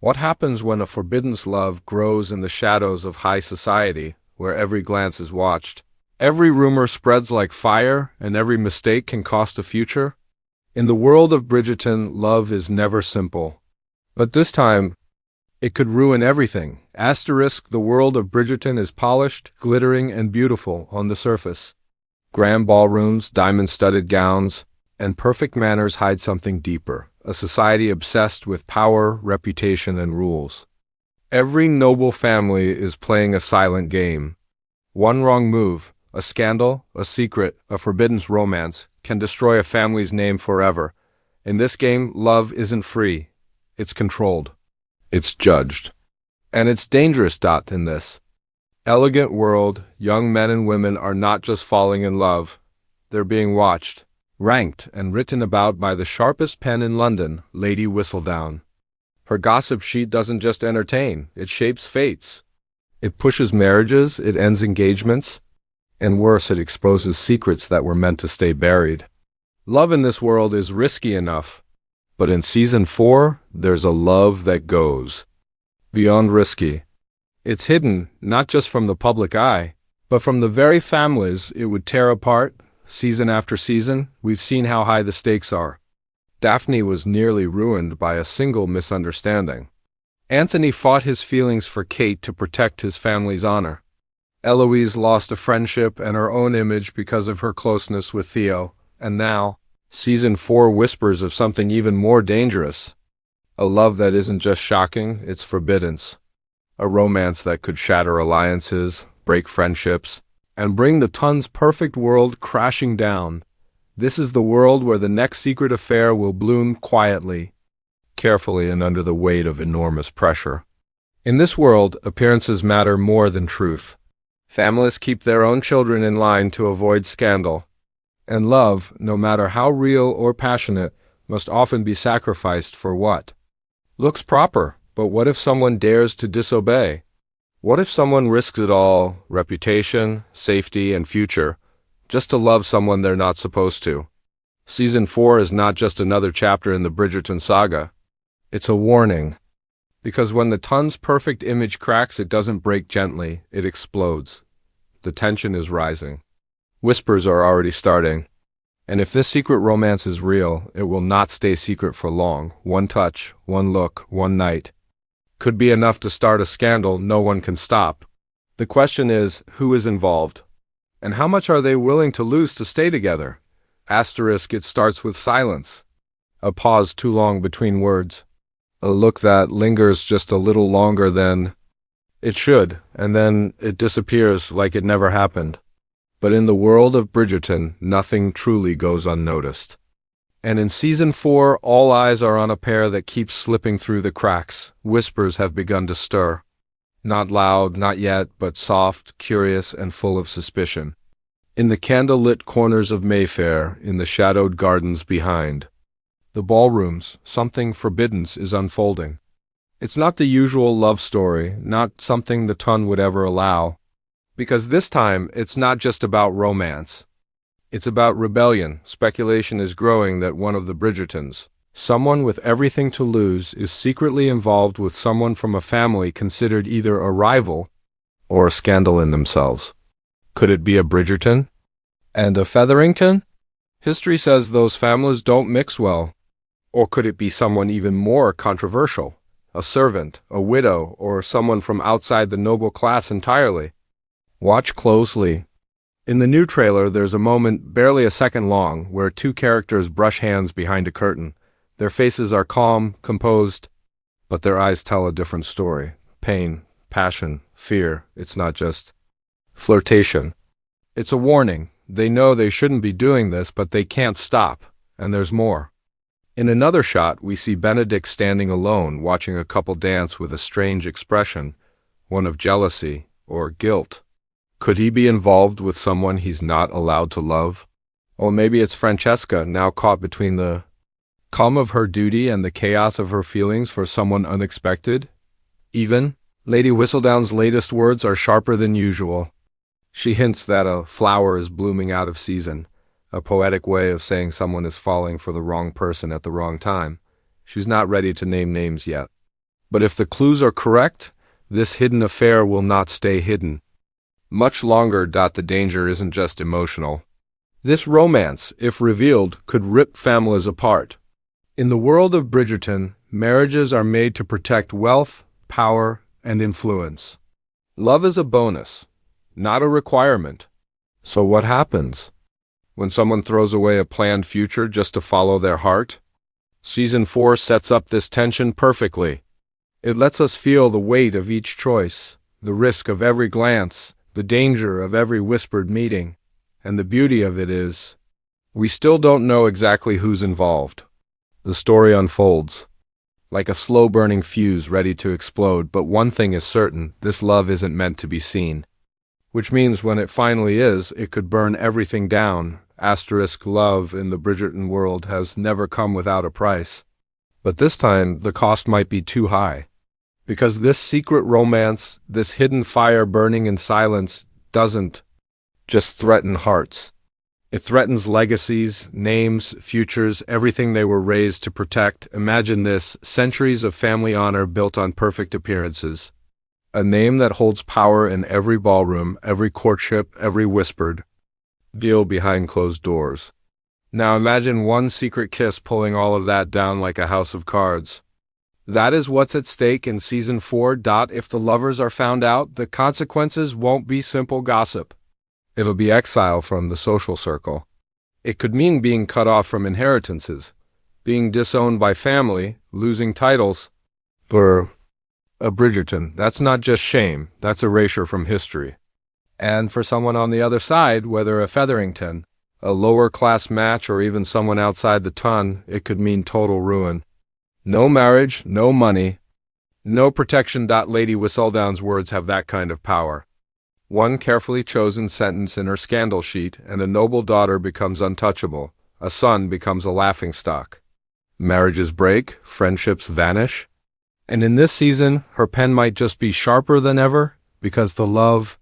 What happens when a forbidden's love grows in the shadows of high society, where every glance is watched? Every rumor spreads like fire, and every mistake can cost a future? In the world of Bridgerton, love is never simple. But this time, it could ruin everything. Asterisk, the world of Bridgerton is polished, glittering, and beautiful on the surface. Grand ballrooms, diamond-studded gowns, and perfect manners hide something deeper. A society obsessed with power, reputation, and rules. Every noble family is playing a silent game. One wrong move, a scandal, a secret, a forbidden romance, can destroy a family's name forever. In this game, love isn't free. It's controlled. It's judged. And it's dangerous. In this elegant world, young men and women are not just falling in love. They're being watched, ranked, and written about by the sharpest pen in London, Lady Whistledown. Her gossip sheet doesn't just entertain, it shapes fates. It pushes marriages, it ends engagements, and worse, it exposes secrets that were meant to stay buried. Love in this world is risky enough, but in Season 4, there's a love that goes beyond risky. It's hidden, not just from the public eye, but from the very families it would tear apart. Season after season, we've seen how high the stakes are. Daphne was nearly ruined by a single misunderstanding. Anthony fought his feelings for Kate to protect his family's honor. Eloise lost a friendship and her own image because of her closeness with Theo. And now, Season 4 whispers of something even more dangerous. A love that isn't just shocking, it's forbidden. A romance that could shatter alliances, break friendships, and bring the Tons' perfect world crashing down. This is the world where the next secret affair will bloom quietly, carefully, and under the weight of enormous pressure. In this world, appearances matter more than truth. Families keep their own children in line to avoid scandal. And love, no matter how real or passionate, must often be sacrificed for what looks proper. But what if someone dares to disobey? What if someone risks it all, reputation, safety, and future, just to love someone they're not supposed to? Season 4 is not just another chapter in the Bridgerton saga. It's a warning. Because when the Tons' perfect image cracks, it doesn't break gently, it explodes. The tension is rising. Whispers are already starting. And if this secret romance is real, it will not stay secret for long. One touch, one look, one night could be enough to start a scandal no one can stop. The question is, who is involved? And how much are they willing to lose to stay together? Asterisk, it starts with silence. A pause too long between words. A look that lingers just a little longer than it should, and then it disappears like it never happened. But in the world of Bridgerton, nothing truly goes unnoticed. And in Season 4, all eyes are on a pair that keeps slipping through the cracks. Whispers have begun to stir. Not loud, not yet, but soft, curious, and full of suspicion. In the candle-lit corners of Mayfair, in the shadowed gardens behind the ballrooms, something forbidden is unfolding. It's not the usual love story, not something the Ton would ever allow. Because this time, it's not just about romance. It's about rebellion. Speculation is growing that one of the Bridgertons, someone with everything to lose, is secretly involved with someone from a family considered either a rival or a scandal in themselves. Could it be a Bridgerton and a Featherington? History says those families don't mix well. Or could it be someone even more controversial? A servant, a widow, or someone from outside the noble class entirely? Watch closely. In the new trailer, there's a moment, barely a second long, where two characters brush hands behind a curtain. Their faces are calm, composed, but their eyes tell a different story. Pain, passion, fear. It's not just flirtation. It's a warning. They know they shouldn't be doing this, but they can't stop. And there's more. In another shot, we see Benedict standing alone, watching a couple dance with a strange expression, one of jealousy or guilt. Could he be involved with someone he's not allowed to love? Or maybe it's Francesca, now caught between the calm of her duty and the chaos of her feelings for someone unexpected? Even, Lady Whistledown's latest words are sharper than usual. She hints that a flower is blooming out of season, a poetic way of saying someone is falling for the wrong person at the wrong time. She's not ready to name names yet. But if the clues are correct, this hidden affair will not stay hidden much longer. The danger isn't just emotional. This romance, if revealed, could rip families apart. In the world of Bridgerton, marriages are made to protect wealth, power, and influence. Love is a bonus, not a requirement. So what happens when someone throws away a planned future just to follow their heart? Season 4 sets up this tension perfectly. It lets us feel the weight of each choice, the risk of every glance, the danger of every whispered meeting. And the beauty of it is, we still don't know exactly who's involved. The story unfolds like a slow-burning fuse ready to explode, but one thing is certain, this love isn't meant to be seen. Which means when it finally is, it could burn everything down. Love in the Bridgerton world has never come without a price. But this time, the cost might be too high. Because this secret romance, this hidden fire burning in silence, doesn't just threaten hearts. It threatens legacies, names, futures, everything they were raised to protect. Imagine this, centuries of family honor built on perfect appearances. A name that holds power in every ballroom, every courtship, every whispered deal behind closed doors. Now imagine one secret kiss pulling all of that down like a house of cards. That is what's at stake in Season 4. If the lovers are found out, the consequences won't be simple gossip. It'll be exile from the social circle. It could mean being cut off from inheritances, being disowned by family, losing titles. For a Bridgerton, that's not just shame, that's erasure from history. And for someone on the other side, whether a Featherington, a lower-class match, or even someone outside the ton, it could mean total ruin. No marriage, no money, no protection. Lady Whistledown's words have that kind of power. One carefully chosen sentence in her scandal sheet, and a noble daughter becomes untouchable. A son becomes a laughingstock. Marriages break, friendships vanish. And in this season, her pen might just be sharper than ever, because the love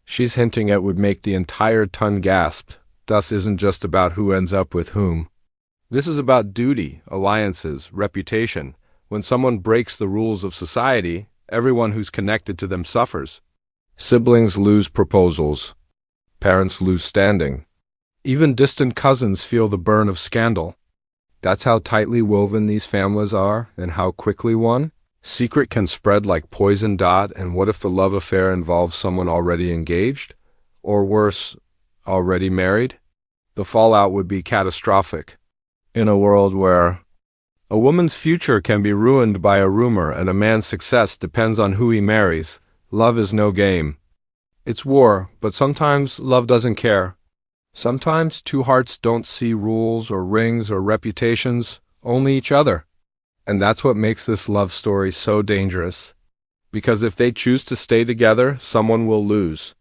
she's hinting at would make the entire ton gasp. Thus isn't just about who ends up with whom. This is about duty, alliances, reputation. When someone breaks the rules of society, everyone who's connected to them suffers. Siblings lose proposals. Parents lose standing. Even distant cousins feel the burn of scandal. That's how tightly woven these families are, and how quickly one secret can spread like poison. And what if the love affair involves someone already engaged? Or worse, already married? The fallout would be catastrophic. In a world where a woman's future can be ruined by a rumor and a man's success depends on who he marries, love is no game. It's war, but sometimes love doesn't care. Sometimes two hearts don't see rules or rings or reputations, only each other. And that's what makes this love story so dangerous. Because if they choose to stay together, someone will lose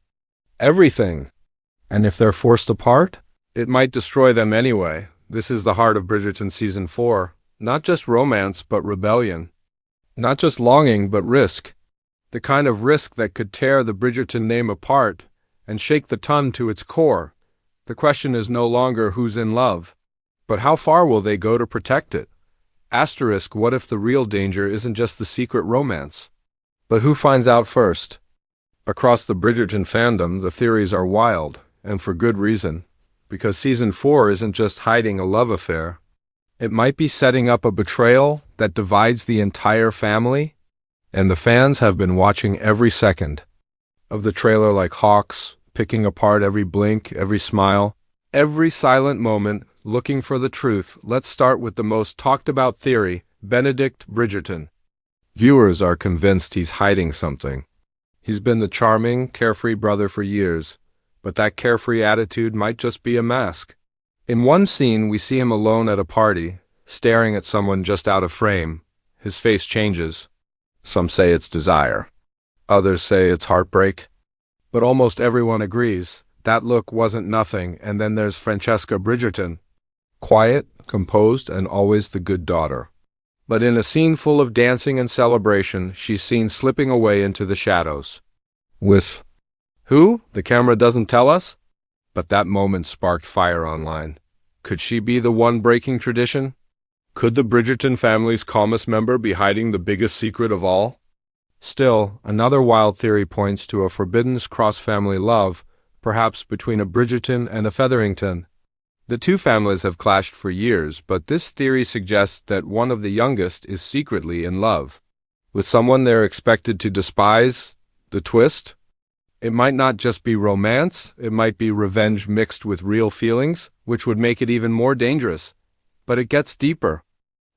everything. And if they're forced apart, it might destroy them anyway. This is the heart of Bridgerton Season 4. Not just romance, but rebellion. Not just longing, but risk. The kind of risk that could tear the Bridgerton name apart and shake the ton to its core. The question is no longer who's in love, but how far will they go to protect it? What if the real danger isn't just the secret romance? But who finds out first? Across the Bridgerton fandom, the theories are wild, and for good reason. Because Season 4 isn't just hiding a love affair. It might be setting up a betrayal that divides the entire family. And the fans have been watching every second of the trailer like hawks, picking apart every blink, every smile, every silent moment, looking for the truth. Let's start with the most talked about theory, Benedict Bridgerton. Viewers are convinced he's hiding something. He's been the charming, carefree brother for years. But that carefree attitude might just be a mask. In one scene, we see him alone at a party, staring at someone just out of frame. His face changes. Some say it's desire. Others say it's heartbreak. But almost everyone agrees that look wasn't nothing. And then there's Francesca Bridgerton. Quiet, composed, and always the good daughter. But in a scene full of dancing and celebration, she's seen slipping away into the shadows. With who? The camera doesn't tell us? But that moment sparked fire online. Could she be the one breaking tradition? Could the Bridgerton family's calmest member be hiding the biggest secret of all? Still, another wild theory points to a forbidden cross-family love, perhaps between a Bridgerton and a Featherington. The two families have clashed for years, but this theory suggests that one of the youngest is secretly in love with someone they're expected to despise. The twist? It might not just be romance, it might be revenge mixed with real feelings, which would make it even more dangerous. But it gets deeper.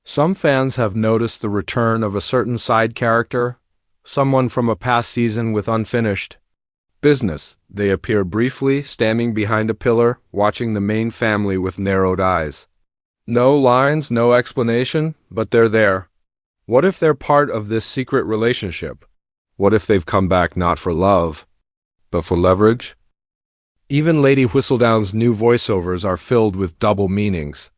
Some fans have noticed the return of a certain side character, someone from a past season with unfinished business. They appear briefly, standing behind a pillar, watching the main family with narrowed eyes. No lines, no explanation, but they're there. What if they're part of this secret relationship? What if they've come back not for love, but for leverage? Even Lady Whistledown's new voiceovers are filled with double meanings.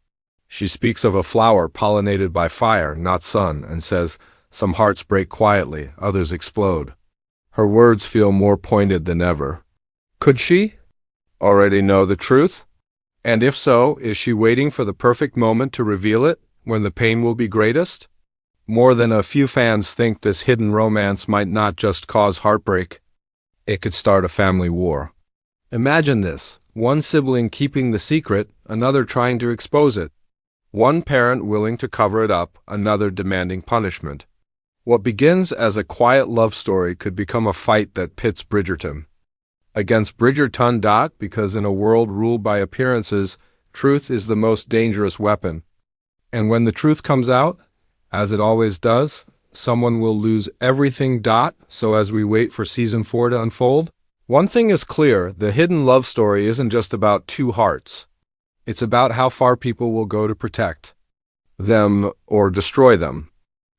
She speaks of a flower pollinated by fire, not sun, and says, "Some hearts break quietly, others explode." Her words feel more pointed than ever. Could she already know the truth? And if so, is she waiting for the perfect moment to reveal it, when the pain will be greatest? More than a few fans think this hidden romance might not just cause heartbreak. It could start a family war. Imagine this: one sibling keeping the secret, another trying to expose it. One parent willing to cover it up, another demanding punishment. What begins as a quiet love story could become a fight that pits Bridgerton against Bridgerton. Because in a world ruled by appearances, truth is the most dangerous weapon. And when the truth comes out, as it always does, someone will lose everything. So as we wait for season 4 to unfold, one thing is clear: the hidden love story isn't just about two hearts. It's about how far people will go to protect them or destroy them.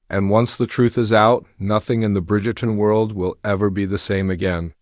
And once the truth is out, nothing in the Bridgerton world will ever be the same again.